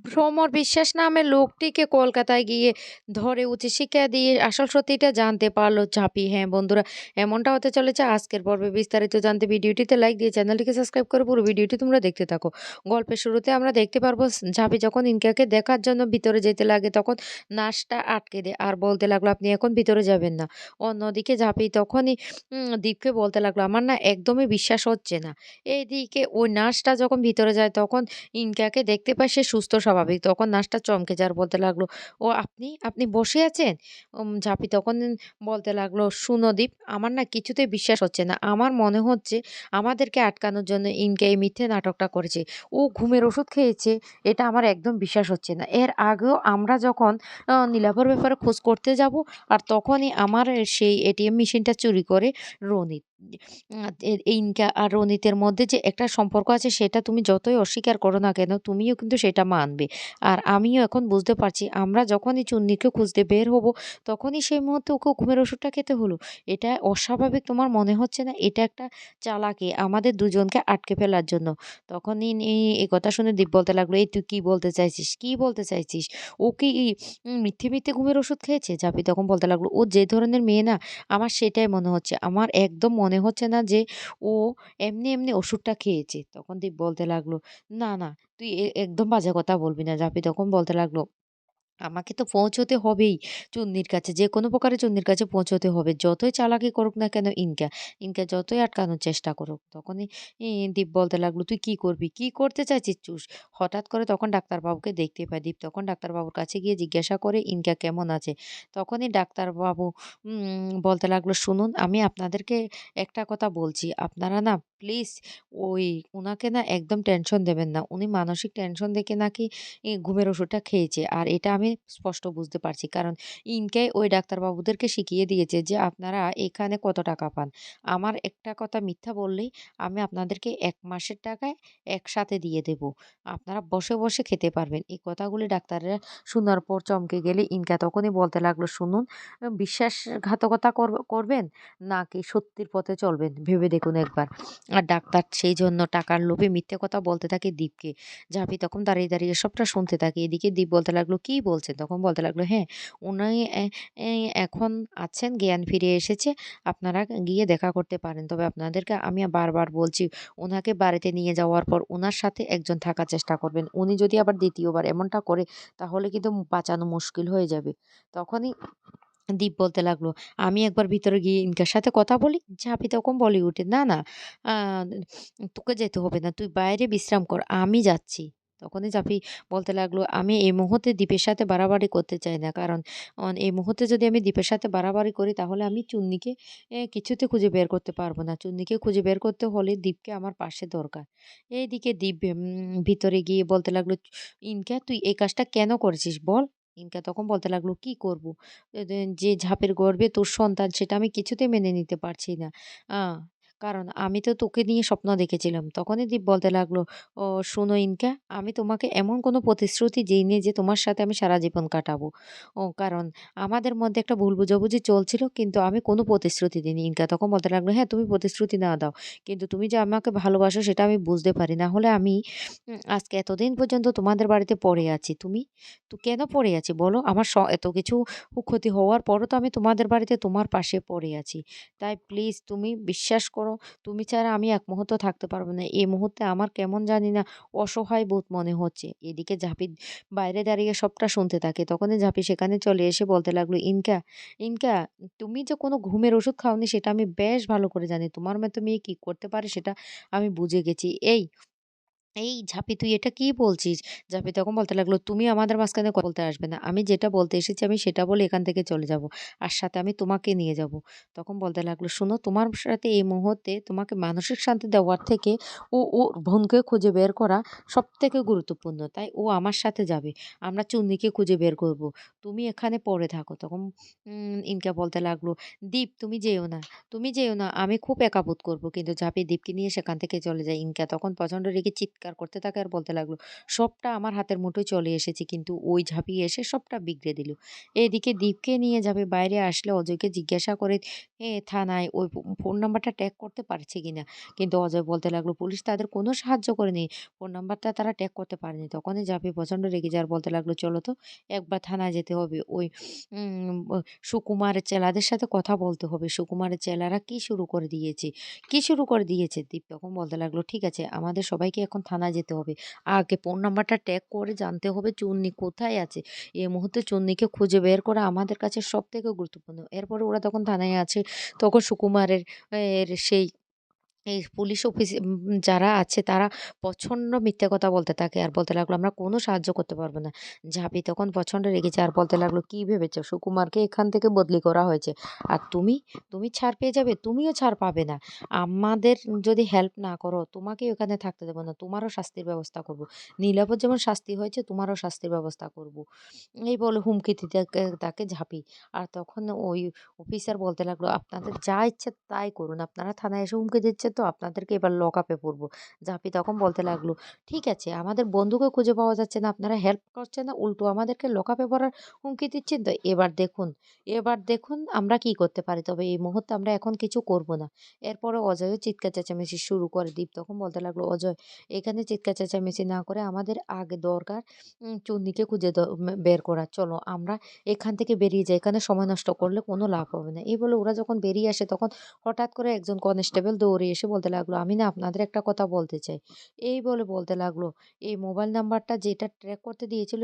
ভ্রমর বিশ্বাস নামের লোকটিকে কলকাতায় গিয়ে ধরে উচ্চশিক্ষা দিয়ে আসল সত্যিটা জানতে পারল ঝাঁপি। হ্যাঁ বন্ধুরা, এমনটা হতে চলেছে আজকের পর্বে। বিস্তারিত জানতে ভিডিওটিতে লাইক দিয়ে চ্যানেলটিকে সাবস্ক্রাইব করে পুরো ভিডিওটি তোমরা দেখতে থাকো। গল্পের শুরুতে আমরা দেখতে পারবো ঝাঁপি যখন ইনকাকে দেখার জন্য ভিতরে যেতে লাগে তখন নার্সটা আটকে দেয় আর বলতে লাগলো আপনি এখন ভিতরে যাবেন না। অন্যদিকে ঝাঁপি তখনই দীপকে বলতে লাগলো আমার না একদমই বিশ্বাস হচ্ছে না। এইদিকে ওই নার্সটা যখন ভিতরে যায় তখন ইনকাকে দেখতে পায় সে সুস্থ স্বাভাবিক। তখন নার্সটা চমকে যায় আর বলতে লাগলো, "ও আপনি? আপনি বসে আছেন?" ঝাঁপি তখন বলতে লাগলো, "শুনো দীপ, আমার না কিছুতেই বিশ্বাস হচ্ছে না। আমার মনে হচ্ছে আমাদেরকে আটকানোর জন্য ইনকা এই মিথ্যে নাটকটা করেছে। ও ঘুমের ওষুধ খেয়েছে, এটা আমার একদম বিশ্বাস হচ্ছে না। এর আগেও আমরা যখন নীলাভর ব্যাপারে খোঁজ করতে যাবো আর তখনই আমার সেই এটিএম মেশিনটা চুরি করে রনিত। ইনকা আর রনিতের মধ্যে যে একটা সম্পর্ক আছে সেটা তুমি যতই অস্বীকার করো না কেন তুমিও কিন্তু সেটা মানবে। আর আমিও এখন বুঝতে পারছি আমরা যখনই চুন্নিকে খুঁজতে বের হব তখনই সেই মুহূর্তে ওকে ঘুমের ওষুধটা খেতে হলো। এটা অস্বাভাবিক তোমার মনে হচ্ছে না? এটা একটা চালাকি আমাদের দুজনকে আটকে ফেলার জন্য। তখনই এই কথা শুনে দীপ বলতে লাগলো, "এই তুই কি বলতে চাইছিস? কি বলতে চাইছিস? ও কি মিথ্যে, মিথ্যে ঘুমের ওষুধ খেয়েছে?" জাপি তখন বলতে লাগলো, "ও যে ধরনের মেয়ে না আমার সেটাই মনে হচ্ছে। আমার একদম মনে হচ্ছে না যে ও এমনি, এমনি ওষুধটা খেয়েছে।" তখন দীপ বলতে লাগলো, "না, না তুই একদম বাজে কথা বলবি না।" জাপি তখন বলতে লাগলো, আমাকে তো পৌঁছতে হবেই চুন্নির কাছে। যেকোনো প্রকারে চুন্নির কাছে পৌঁছতে হবে। যতই চালাকি করুক না কেন ইনকা, ইনকা যতই আটকানোর চেষ্টা করুক। তখনই দীপ বলতে লাগলো, "তুই কি করবি? কি করতে চাইছিস চুস?" হঠাৎ করে তখন ডাক্তারবাবুকে দেখতে পায়। দীপ তখন ডাক্তারবাবুর কাছে গিয়ে জিজ্ঞাসা করে, "ইনকা কেমন আছে?" তখনই ডাক্তারবাবু বলতে লাগলো, "শুনুন আমি আপনাদেরকে একটা কথা বলছি। আপনারা না প্লিজ ওই উনাকে না একদম টেনশন দেবেন না। উনি মানসিক টেনশন দেখে নাকি ঘুমের ওষুধটা খেয়েছে। আর এটা আমি স্পষ্ট বুঝতে পারছি। কারণ ইনকে ওই ডাক্তারবাবুদেরকে শিখিয়ে দিয়েছে যে আপনারা এখানে কত টাকা পান। আমার একটা কথা মিথ্যা বললেই আমি আপনাদেরকে ১ মাসের টাকায় একসাথে দিয়ে দেব। আপনারা বসে, বসে খেতে পারবেন। এই কথাগুলি ডাক্তাররা শোনার পর চমকে গেলে ইনকা তখনই বলতে লাগলো, "শুনুন বিশ্বাসঘাতকতা করবেন নাকি সত্যির পথে চলবেন ভেবে দেখুন একবার।" আর ডাক্তার সেইজন্য টাকার লোভে মিথ্যে কথা বলতে থাকে দীপকে। ঝাঁপি তখন দাঁড়িয়ে, দাঁড়িয়ে সবটা শুনতে থাকে। এদিকে দীপ বলতে লাগলো, "কি বলছেন?" তখন বলতে লাগলো, "হ্যাঁ, উনি এখন আছেন, জ্ঞান ফিরে এসেছে। আপনারা গিয়ে দেখা করতে পারেন। তবে আপনাদেরকে আমি বারবার বলছি, উনাকে বাড়িতে নিয়ে যাওয়ার পর উনার সাথে একজন থাকার চেষ্টা করবেন। উনি যদি আবার ২য় বার এমনটা করে তাহলে কিন্তু বাঁচানো মুশকিল হয়ে যাবে।" তখনই দীপ বলতে লাগলো, "আমি একবার ভিতরে গিয়ে ইনকার সাথে কথা বলি?" ঝাঁপি তখন বলে ওঠে, "না, না আ তোকে যেতে হবে না। তুই বাইরে বিশ্রাম কর। আমি যাচ্ছি।" তখনই ঝাঁপি বলতে লাগলো, "আমি এই মুহূর্তে দীপের সাথে বাড়াবাড়ি করতে চাই না। কারণ এই মুহূর্তে যদি আমি দীপের সাথে বাড়াবাড়ি করি তাহলে আমি চুন্নিকে কিছুতে খুঁজে বের করতে পারব না। চুন্নিকে খুঁজে বের করতে হলে দীপকে আমার পাশে দরকার।" এইদিকে দীপ ভিতরে গিয়ে বলতে লাগলো, "ইনকা তুই এই কাজটা কেন করেছিস বল?" ইনকা তখন বলতে লাগলো, "কি করব? যে ঝাপের গর্ভে তোর সন্তান সেটা আমি কিছুতেই মেনে নিতে পারছি না। আ কারণ আমি তো তোকে নিয়ে স্বপ্ন দেখেছিলাম।" তখনই দীপ বলতে লাগলো, "ও শোনো ইনকা, আমি তোমাকে এমন কোনো প্রতিশ্রুতি দিইনি যে তোমার সাথে আমি সারা জীবন কাটাবো। কারণ আমাদের মধ্যে একটা ভুল বোঝাবুঝি চলছিল কিন্তু আমি কোনো প্রতিশ্রুতি দিইনি।" ইনকা তখন বলতে লাগলো, "হ্যাঁ, তুমি প্রতিশ্রুতি না দাও। কিন্তু তুমি যে আমাকে ভালোবাসো সেটা আমি বুঝতে পারি। না হলে আমি আজকে এতদিন পর্যন্ত তোমাদের বাড়িতে পড়ে আছি। তুমি তো কেন পড়ে আছি বলো? আমার এত কিছু ক্ষতি হওয়ার পরও তো আমি তোমাদের বাড়িতে তোমার পাশে পড়ে আছি। তাই প্লিজ তুমি বিশ্বাস করো, তুমি ছাড়া আমি এক মুহূর্ত থাকতে পারব না। এই মুহূর্তে আমার কেমন জানি না অসহায় বোধ মনে হচ্ছে।" এদিকে ঝাঁপি বাইরে দাঁড়িয়ে সবটা শুনতে থাকে। তখনই ঝাঁপি সেখানে চলে এসে বলতে লাগলো, "ইনকা, ইনকা তুমি যে কোনো ঘুমের ওষুধ খাওনি সেটা আমি বেশ ভালো করে জানি। তোমার মতো মেয়ে কি করতে পারে সেটা আমি বুঝে গেছি। এই ঝাঁপি তুই এটা কি বলছিস?" ঝাঁপি তখন বলতে লাগলো, "তুমি আমাদের মাঝখানে কথা বলতে আসবে না। আমি যেটা বলতে এসেছি আমি সেটা বলে এখান থেকে চলে যাব। আর সাথে আমি তোমাকে নিয়ে যাব।" তখন বলতে লাগলো, "শোনো তোমার সাথে এই মুহূর্তে তোমাকে মানসিক শান্তি দেওয়ার থেকে ওর বোনকে খুঁজে বের করা সবথেকে গুরুত্বপূর্ণ। তাই ও আমার সাথে যাবে। আমরা চুন্নিকে খুঁজে বের করব। তুমি এখানে পড়ে থাকো।" তখন ইনকা বলতে লাগলো, "দীপ তুমি যেও না, তুমি যেও না। আমি খুব একা বোধ করব।" কিন্তু ঝাঁপি দীপকে নিয়ে সেখান থেকে চলে যায়। ইনকা তখন প্রচন্ড রেগে চিৎকার চিৎকার করতে থাকে আর বলতে লাগলো, "সবটা আমার হাতের মুঠোয় চলে এসেছে কিন্তু ওই ঝাঁপিয়ে এসে সবটা বিগড়ে দিল।" এদিকে দীপকে নিয়ে ঝাঁপি বাইরে আসলে অজয়কে জিজ্ঞাসা করে থানায় ওই ফোন নাম্বারটা ট্র্যাক করতে পারছে কিনা। কিন্তু অজয় বলতে লাগলো, "পুলিশ তাদের কোনো সাহায্য করেনি। ফোন নাম্বারটা তারা ট্র্যাক করতে পারেনি।" তখনই ঝাঁপি প্রচন্ড রেগে যায় আর বলতে লাগলো, "চলো তো একবার থানায় যেতে হবে। ওই উম ব সুকুমারের চেলাদের সাথে কথা বলতে হবে। সুকুমারের চেলারা কি শুরু করে দিয়েছে, কি শুরু করে দিয়েছে?" দীপ তখন বলতে লাগলো, "ঠিক আছে, আমাদের সবাইকে এখন থানায় যেতে হবে। আগে ফোন নাম্বারটা ট্র্যাক করে জানতে হবে চুন্নি কোথায় আছে। এই মুহূর্তে চুন্নিকে খুঁজে বের করা আমাদের কাছে সবথেকে গুরুত্বপূর্ণ।" এরপরে ওরা তখন থানায় আছে। তখন সুকুমারের সেই এই পুলিশ অফিসে যারা আছে তারা প্রচন্ড মিথ্যা কথা বলতে থাকে আর বলতে লাগলো, "আমরা কোনো সাহায্য করতে পারব না।" ঝাঁপি তখন প্রচন্ড রেগেছে আর বলতে লাগলো, "কি ভেবেছো সুকুমারকে এখান থেকে বদলি করা হয়েছে। আর তুমি? তুমি ছাড় পেয়ে যাবে? তুমিও ছাড় পাবে না। আমাদের যদি হেল্প না করো তোমাকেও এখানে থাকতে দেব না। তোমারও শাস্তির ব্যবস্থা করব। নীলাভর যেমন শাস্তি হয়েছে তোমারও শাস্তির ব্যবস্থা করব।" এই বলে হুমকি দিতে তাকে ঝাঁপি। আর তখন ওই অফিসার বলতে লাগলো, "আপনাদের যা ইচ্ছে তাই করুন। আপনারা থানায় এসে হুমকি দিচ্ছেন তো আপনাদেরকে এবার লকআপে পুরবো।" জাপি তখন বলতে লাগলো, "ঠিক আছে, আমাদের বন্ধুকে খুঁজে পাওয়া যাচ্ছে না, আপনারা হেল্প করছেন না, উল্টো আমাদেরকে লকআপে পড়ার হুমকি দিচ্ছেন তো এবার দেখুন আমরা কি করতে পারি। তবে এই মুহূর্তে আমরা এখন কিছু করব না।" এরপরে অজয়ও চিৎকার চেঁচামেচি শুরু করে। দীপ তখন বলতে লাগলো, "অজয়, এখানে চিৎকার চেঁচামেচি না করে আমাদের আগে দরকার চুন্নিকে খুঁজে বের করা। চলো আমরা এখান থেকে বেরিয়ে যাই। এখানে সময় নষ্ট করলে কোনো লাভ হবে না।" এই বলে ওরা যখন বেরিয়ে আসে তখন হঠাৎ করে একজন কনস্টেবল দৌড়ে এসে বলতে লাগলো, "আমি না আপনাদের একটা কথা বলতে চাই।" এই বলে বলতে লাগলো, "এই মোবাইল নাম্বারটা যেটা ট্র্যাক করতে দিয়েছিল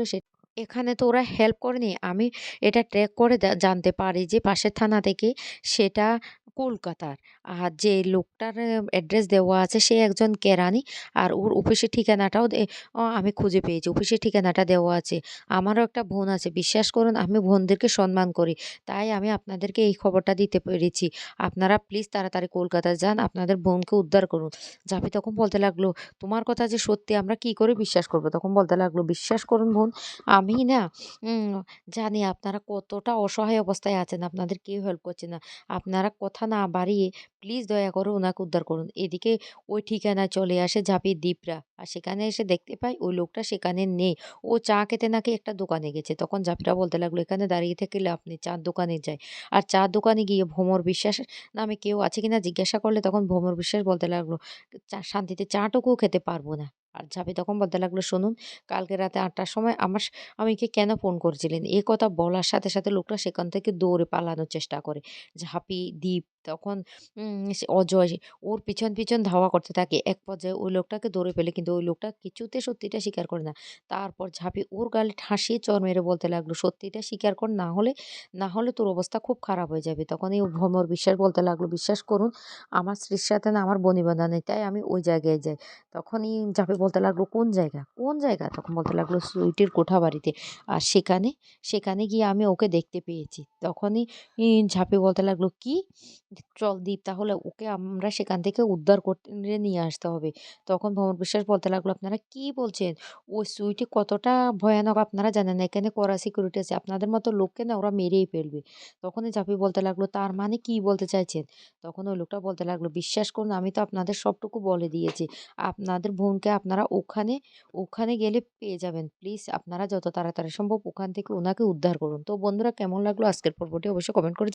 এখানে তো ওরা হেল্প করেনি। আমি এটা ট্র্যাক করে জানতে পারি যে পাশের থানা থেকে সেটা কলকাতার। আর যে লোকটার অ্যাড্রেস দেওয়া আছে সে একজন কেরানি। আর ওর অফিসের ঠিকানাটাও আমি খুঁজে পেয়েছি। অফিসের ঠিকানাটা দেওয়া আছে। আমারও একটা বোন আছে। বিশ্বাস করুন আমি বোনদেরকে সম্মান করি। তাই আমি আপনাদেরকে এই খবরটা দিতে পেরেছি। আপনারা প্লিজ তাড়াতাড়ি কলকাতায় যান। আপনাদের বোনকে উদ্ধার করুন।" জাভি তখন বলতে লাগলো, "তোমার কথা যে সত্যি আমরা কি করে বিশ্বাস করব?" তখন বলতে লাগলো, "বিশ্বাস করুন বোন, আমি না উম জানি আপনারা কতটা অসহায় অবস্থায় আছেন। আপনাদের কেউ হেল্প করছে না। আপনারা কথা না বাড়িয়ে প্লিজ দয়া করে উনাকে উদ্ধার করুন।" এদিকে ওই ঠিকানায় চলে আসে ঝাঁপির দ্বীপরা। আর সেখানে এসে দেখতে পায় ওই লোকটা সেখানে নেই। ও চা খেতে নাকি একটা দোকানে গেছে। তখন ঝাঁপিরা বলতে লাগলো, "এখানে দাঁড়িয়ে থেকে লাভ নেই। চা'র দোকানে যাই।" আর চা'র দোকানে গিয়ে ভ্রমর বিশ্বাস নামে কেউ আছে কিনা জিজ্ঞাসা করলে তখন ভ্রমর বিশ্বাস বলতে লাগলো, শান্তিতে চা'টুকুও খেতে পারব না।" আর ঝাঁপি তখন বলতে লাগলো, "শুনুন, কালকে রাতে ৮ টার সময় আমাকে কেন ফোন করেছিলেন?" এ কথা বলার সাথে, সাথে লোকটা সেখান থেকে দৌড়ে পালানোর চেষ্টা করে। ঝাঁপি, দীপ তখন অজয় ওর পিছন, পিছন ধাওয়া করতে থাকে। এক পর্যায়ে ওই লোকটাকে ধরে ফেলে কিন্তু ওই লোকটা কিছুতে সত্যিটা স্বীকার করে না। তারপর ঝাঁপি ওর গালে ঠাসিয়ে চড় মেরে বলতে লাগলো, "সত্যিটা স্বীকার কর, না হলে তোর অবস্থা খুব খারাপ হয়ে যাবে।" তখনই ভ্রমর বিশ্বাস বলতে লাগলো, "বিশ্বাস করুন আমার স্ত্রীর সাথে না আমার বনিবনা নেই। তাই আমি ওই জায়গায় যাই।" তখনই ঝাঁপি বলতে লাগলো, "কোন জায়গা? কোন জায়গা?" তখন বলতে লাগলো, "সুইটির কোঠাবাড়িতে। আর সেখানে গিয়ে আমি ওকে দেখতে পেয়েছি।" তখনই ঝাঁপি বলতে লাগলো, "কি? চল দীপ, তাহলে ওকে আমরা সেখান থেকে উদ্ধার করে নিয়ে আসতে হবে।" তখন ভ্রমর বিশ্বাস বলতে লাগলো, "আপনারা কি বলছেন? ওই সুইটি কতটা ভয়ানক আপনারা জানেন না। এখানে কড়া সিকিউরিটি আছে। আপনাদের মতো লোককে না ওরা মেরেই ফেলবে।" তখনই ঝাঁপি বলতে লাগলো, "তার মানে কি বলতে চাইছেন?" তখন ওই লোকটা বলতে লাগলো, "বিশ্বাস করুন আমি তো আপনাদের সবটুকু বলে দিয়েছি। আপনাদের বোনকে আপনারা ওখানে গেলে পেয়ে যাবেন। প্লিজ আপনারা যত তাড়াতাড়ি সম্ভব ওখান থেকে উনাকে উদ্ধার করুন।" তো বন্ধুরা, কেমন লাগলো আজকের পর্বটি অবশ্যই কমেন্ট করে